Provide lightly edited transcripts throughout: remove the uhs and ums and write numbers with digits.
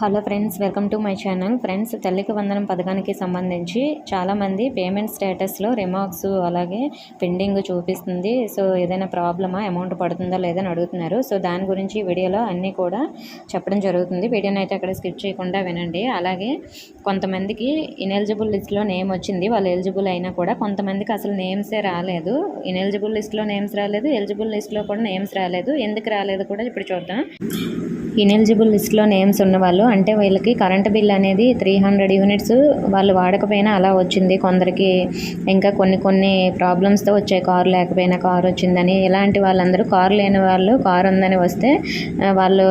Hello friends, welcome to my channel. Friends, తల్లికి వందనం పథకానికి సంబంధించి చాలామంది పేమెంట్ స్టేటస్లో రిమార్క్స్ అలాగే పెండింగ్ చూపిస్తుంది. సో ఏదైనా ప్రాబ్లమా, అమౌంట్ పడుతుందా లేదని అడుగుతున్నారు. సో దాని గురించి వీడియోలో అన్నీ కూడా చెప్పడం జరుగుతుంది. వీడియోని అయితే అక్కడ స్కిప్ చేయకుండా వినండి. అలాగే కొంతమందికి ఇనెలిజిబుల్ లిస్ట్లో నేమ్ వచ్చింది, వాళ్ళు ఎలిజిబుల్ అయినా కూడా కొంతమందికి అసలు నేమ్సే రాలేదు. ఇనెలిజిబుల్ లిస్ట్లో నేమ్స్ రాలేదు, ఎలిజిబుల్ లిస్ట్లో కూడా నేమ్స్ రాలేదు. ఎందుకు రాలేదు కూడా ఇప్పుడు చూద్దాం. ఇనెలిజిబుల్ లిస్ట్లో నేమ్స్ ఉన్నవాళ్ళు అంటే వీళ్ళకి కరెంట్ బిల్ అనేది 300 యూనిట్స్ వాళ్ళు వాడకపోయినా అలా వచ్చింది. కొందరికి ఇంకా కొన్ని ప్రాబ్లమ్స్తో వచ్చాయి, కారు లేకపోయినా కారు వచ్చిందని. ఇలాంటి వాళ్ళందరూ కారు లేని వాళ్ళు కారు ఉందని వస్తే వాళ్ళు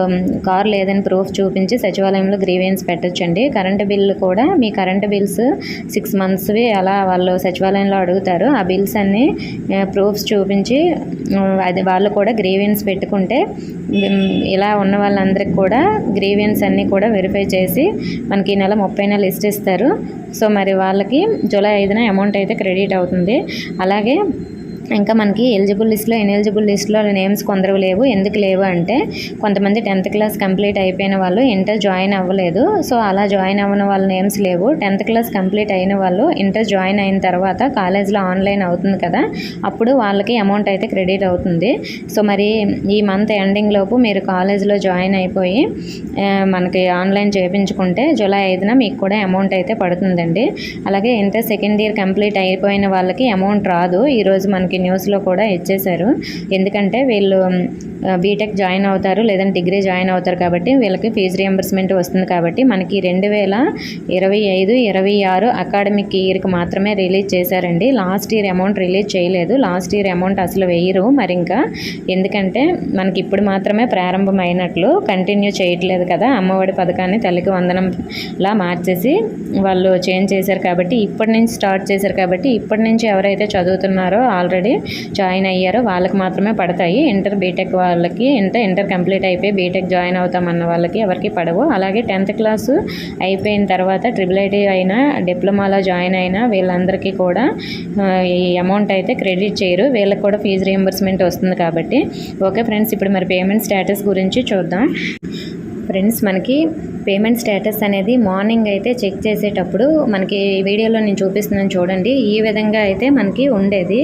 కారు లేదని ప్రూఫ్ చూపించి సచివాలయంలో గ్రీవెన్స్ పెట్టొచ్చండి. కరెంటు బిల్లు కూడా మీ కరెంటు బిల్స్ 6 మంత్స్వి అలా వాళ్ళు సచివాలయంలో అడుగుతారు. ఆ బిల్స్ అన్నీ ప్రూఫ్స్ చూపించి అది వాళ్ళు కూడా గ్రీవెన్స్ పెట్టుకుంటే ఇలా ఉన్న వాళ్ళందరికీ కూడా గ్రీవెన్స్ అన్నీ కూడా వెరిఫై చేసి మనకి ఈ నెల 30న లిస్ట్ ఇస్తారు. సో మరి వాళ్ళకి జూలై 5న అమౌంట్ అయితే క్రెడిట్ అవుతుంది. అలాగే ఇంకా మనకి ఎలిజిబుల్ లిస్ట్లో ఇనెలిజిబుల్ లిస్ట్లో నేమ్స్ కొందరు లేవు. ఎందుకు లేవు అంటే కొంతమంది 10th క్లాస్ కంప్లీట్ అయిపోయిన వాళ్ళు ఇంటర్ జాయిన్ అవ్వలేదు. సో అలా జాయిన్ అవ్వని వాళ్ళ నేమ్స్ లేవు. 10th క్లాస్ కంప్లీట్ అయిన వాళ్ళు ఇంటర్ జాయిన్ అయిన తర్వాత కాలేజ్లో ఆన్లైన్ అవుతుంది కదా, అప్పుడు వాళ్ళకి అమౌంట్ అయితే క్రెడిట్ అవుతుంది. సో మరి ఈ మంత్ ఎండింగ్ లోపు మీరు కాలేజ్లో జాయిన్ అయిపోయి మనకి ఆన్లైన్ చేయించుకుంటే జూలై 5న మీకు కూడా అమౌంట్ అయితే పడుతుందండి. అలాగే ఇంటర్ సెకండ్ ఇయర్ కంప్లీట్ అయిపోయిన వాళ్ళకి అమౌంట్ రాదు. ఈరోజు మనకి న్యూస్లో కూడా ఇచ్చేశారు. ఎందుకంటే వీళ్ళు బీటెక్ జాయిన్ అవుతారు లేదంటే డిగ్రీ జాయిన్ అవుతారు కాబట్టి వీళ్ళకి ఫీజు రియంబర్స్మెంట్ వస్తుంది. కాబట్టి మనకి 2025-26 అకాడమిక్ ఇయర్కి మాత్రమే రిలీజ్ చేశారండి. లాస్ట్ ఇయర్ అమౌంట్ రిలీజ్ చేయలేదు. లాస్ట్ ఇయర్ అమౌంట్ అసలు వేయరు మరి ఇంకా, ఎందుకంటే మనకి ఇప్పుడు మాత్రమే ప్రారంభమైనట్లు కంటిన్యూ చేయట్లేదు కదా. అమ్మఒడి పథకాన్ని తల్లికి వందనంలా మార్చేసి వాళ్ళు చేంజ్ చేశారు కాబట్టి ఇప్పటి నుంచి స్టార్ట్ చేశారు. కాబట్టి ఇప్పటి నుంచి ఎవరైతే చదువుతున్నారో ఆల్రెడీ జాయిన్ అయ్యారో వాళ్ళకి మాత్రమే పడతాయి. ఇంటర్ బీటెక్ వాళ్ళకి ఇంటర్ కంప్లీట్ అయిపోయి బీటెక్ జాయిన్ అవుతామన్న వాళ్ళకి ఎవరికి పడవు. అలాగే 10th క్లాసు అయిపోయిన తర్వాత ట్రిపుల్ అయినా డిప్లొమాలో జాయిన్ అయినా వీళ్ళందరికీ కూడా ఈ అమౌంట్ అయితే క్రెడిట్ చేయరు. వీళ్ళకి కూడా ఫీజు రియంబర్స్మెంట్ వస్తుంది కాబట్టి. ఓకే ఫ్రెండ్స్, ఇప్పుడు మరి పేమెంట్ స్టేటస్ గురించి చూద్దాం. ఫ్రెండ్స్, మనకి పేమెంట్ స్టేటస్ అనేది మార్నింగ్ అయితే చెక్ చేసేటప్పుడు మనకి వీడియోలో నేను చూపిస్తున్నాను చూడండి. ఈ విధంగా అయితే మనకి ఉండేది.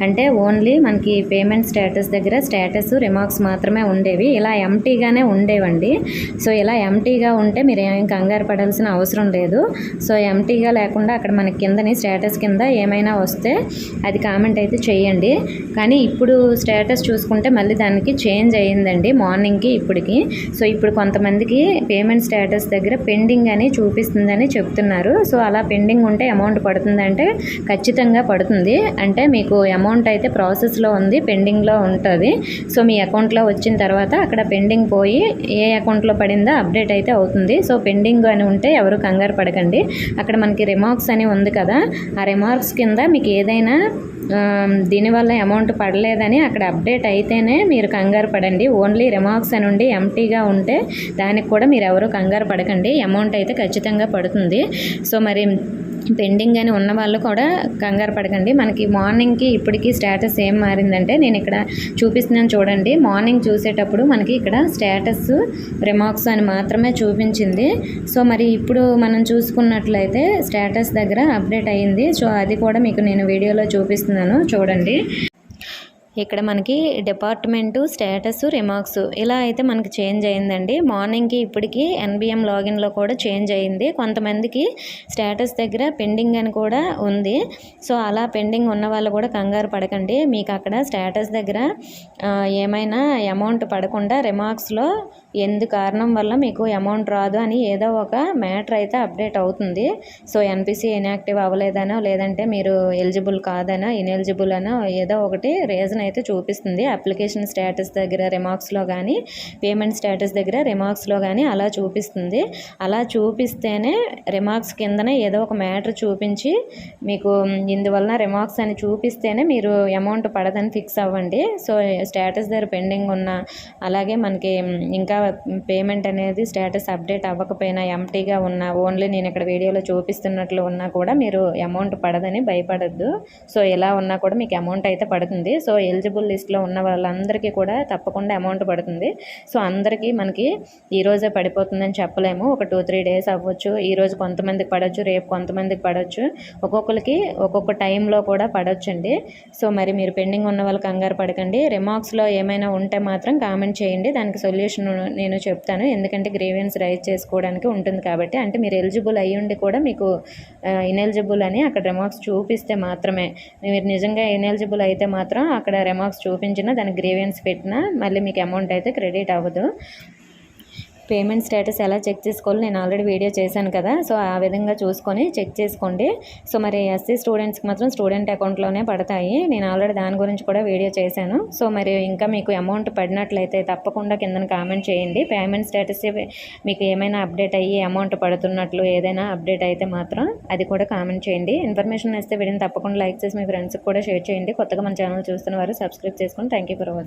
అంటే ఓన్లీ మనకి పేమెంట్ స్టేటస్ దగ్గర స్టేటస్ రిమార్క్స్ మాత్రమే ఉండేవి. ఇలా ఎంటీగానే ఉండేవండి. సో ఇలా ఎంటీగా ఉంటే మీరు ఏం కంగారు పడాల్సిన అవసరం లేదు. సో ఎంటీగా లేకుండా అక్కడ మనకి కిందని స్టేటస్ కింద ఏమైనా వస్తే అది కామెంట్ అయితే చేయండి. కానీ ఇప్పుడు స్టేటస్ చూసుకుంటే మళ్ళీ దానికి చేంజ్ అయ్యిందండి మార్నింగ్కి ఇప్పటికి. సో ఇప్పుడు కొంతమందికి పేమెంట్ స్టేటస్ దగ్గర పెండింగ్ అని చూపిస్తుందని చెప్తున్నారు. సో అలా పెండింగ్ ఉంటే అమౌంట్ పడుతుందంటే ఖచ్చితంగా పడుతుంది. అంటే మీకు అమౌంట్ అయితే ప్రాసెస్లో ఉంది, పెండింగ్లో ఉంటుంది. సో మీ అకౌంట్లో వచ్చిన తర్వాత అక్కడ పెండింగ్ పోయి ఏ అకౌంట్లో పడిందో అప్డేట్ అయితే అవుతుంది. సో పెండింగ్ అని ఉంటే ఎవరు కంగారు పడకండి. అక్కడ మనకి రిమార్క్స్ అని ఉంది కదా, ఆ రిమార్క్స్ కింద మీకు ఏదైనా దీనివల్ల అమౌంట్ పడలేదని అక్కడ అప్డేట్ అయితేనే మీరు కంగారు పడండి. ఓన్లీ రిమార్క్స్ అని ఉండి ఎంటీగా ఉంటే దానికి కూడా మీరు ఎవరు కంగారు పడకండి. అమౌంట్ అయితే ఖచ్చితంగా పడుతుంది. సో మరి పెండింగ్ అని ఉన్న వాళ్ళు కూడా కంగారు పడకండి. మనకి మార్నింగ్కి ఇప్పటికీ స్టేటస్ ఏం మారిందంటే నేను ఇక్కడ చూపిస్తున్నాను చూడండి. మార్నింగ్ చూసేటప్పుడు మనకి ఇక్కడ స్టేటస్ రిమార్క్స్ అని మాత్రమే చూపించింది. సో మరి ఇప్పుడు మనం చూసుకున్నట్లయితే స్టేటస్ దగ్గర అప్డేట్ అయ్యింది. సో అది కూడా మీకు నేను వీడియోలో చూపిస్తున్నాను చూడండి. ఇక్కడ మనకి డిపార్ట్మెంటు స్టేటస్ రిమార్క్స్ ఇలా అయితే మనకి చేంజ్ అయిందండి. మార్నింగ్కి ఇప్పటికి NBM లాగిన్లో కూడా చేంజ్ అయింది. కొంతమందికి స్టేటస్ దగ్గర పెండింగ్ అని కూడా ఉంది. సో అలా పెండింగ్ ఉన్న వాళ్ళు కూడా కంగారు పడకండి. మీకు అక్కడ స్టేటస్ దగ్గర ఏమైనా అమౌంట్ పడకుండా రిమార్క్స్లో ఎందు కారణం వల్ల మీకు అమౌంట్ రాదు అని ఏదో ఒక మ్యాటర్ అయితే అప్డేట్ అవుతుంది. సో NPC ఇన్యాక్టివ్ అవ్వలేదనో లేదంటే మీరు ఎలిజిబుల్ కాదనో ఇన్ఎలిజిబుల్ అనో ఏదో ఒకటి రీజన్ అయితే చూపిస్తుంది. అప్లికేషన్ స్టేటస్ దగ్గర రిమార్క్స్లో కానీ పేమెంట్ స్టేటస్ దగ్గర రిమార్క్స్లో కానీ అలా చూపిస్తుంది. అలా చూపిస్తేనే రిమార్క్స్ కిందనే ఏదో ఒక మ్యాటర్ చూపించి మీకు ఇందువలన రిమార్క్స్ అని చూపిస్తేనే మీరు అమౌంట్ పడదని ఫిక్స్ అవ్వండి. సో స్టేటస్ దగ్గర పెండింగ్ ఉన్న అలాగే మనకి ఇంకా పేమెంట్ అనేది స్టేటస్ అప్డేట్ అవ్వకపోయినా ఎంటీగా ఉన్నా ఓన్లీ నేను ఇక్కడ వీడియోలో చూపిస్తున్నట్లు ఉన్నా కూడా మీరు అమౌంట్ పడదని భయపడద్దు. సో ఎలా ఉన్నా కూడా మీకు అమౌంట్ అయితే పడుతుంది. సో ఎలిజిబుల్ లిస్ట్లో ఉన్న వాళ్ళందరికీ కూడా తప్పకుండా అమౌంట్ పడుతుంది. సో అందరికీ మనకి ఈరోజే పడిపోతుందని చెప్పలేము. ఒక 2-3 డేస్ అవ్వచ్చు. ఈరోజు కొంతమందికి పడవచ్చు, రేపు కొంతమందికి పడవచ్చు, ఒక్కొక్కరికి ఒక్కొక్క టైంలో కూడా పడవచ్చండి. సో మరి మీరు పెండింగ్ ఉన్న వాళ్ళు కంగారు పడకండి. రిమార్క్స్లో ఏమైనా ఉంటే మాత్రం కామెంట్ చేయండి, దానికి సొల్యూషన్ నేను చెప్తాను. ఎందుకంటే గ్రీవెన్స్ రైజ్ చేసుకోవడానికి ఉంటుంది కాబట్టి. అంటే మీరు ఎలిజిబుల్ అయ్యుండి కూడా మీకు ఇనెలిజిబుల్ అని అక్కడ రిమార్క్స్ చూపిస్తే మాత్రమే, మీరు నిజంగా ఇనెలిజిబుల్ అయితే మాత్రం అక్కడ రిమార్క్స్ చూపించినా దానికి గ్రీవెన్స్ పెట్టినా మళ్ళీ మీకు అమౌంట్ అయితే క్రెడిట్ అవ్వదు. పేమెంట్ స్టేటస్ ఎలా చెక్ చేసుకోవాలో నేను ఆల్రెడీ వీడియో చేశాను కదా, సో ఆ విధంగా చూసుకొని చెక్ చేసుకోండి. సో మరి ఎస్సీ స్టూడెంట్స్కి మాత్రం స్టూడెంట్ అకౌంట్లోనే పడతాయి. నేను ఆల్రెడీ దాని గురించి కూడా వీడియో చేశాను. సో మరి ఇంకా మీకు అమౌంట్ పడినట్లయితే తప్పకుండా కింద కామెంట్ చేయండి. పేమెంట్ స్టేటస్ మీకు ఏమైనా అప్డేట్ అయ్యి అమౌంట్ పడుతున్నట్లు ఏదైనా అప్డేట్ అయితే మాత్రం అది కూడా కామెంట్ చేయండి. ఇన్ఫర్మేషన్ ఇస్తే వీడియోని తప్పకుండా లైక్ చేసి మీ ఫ్రెండ్స్కి కూడా షేర్ చేయండి. కొత్తగా మన ఛానల్ చూస్తున్న వారు సబ్స్క్రైబ్ చేసుకొని థ్యాంక్ యూ ఫర్ వాచింగ్.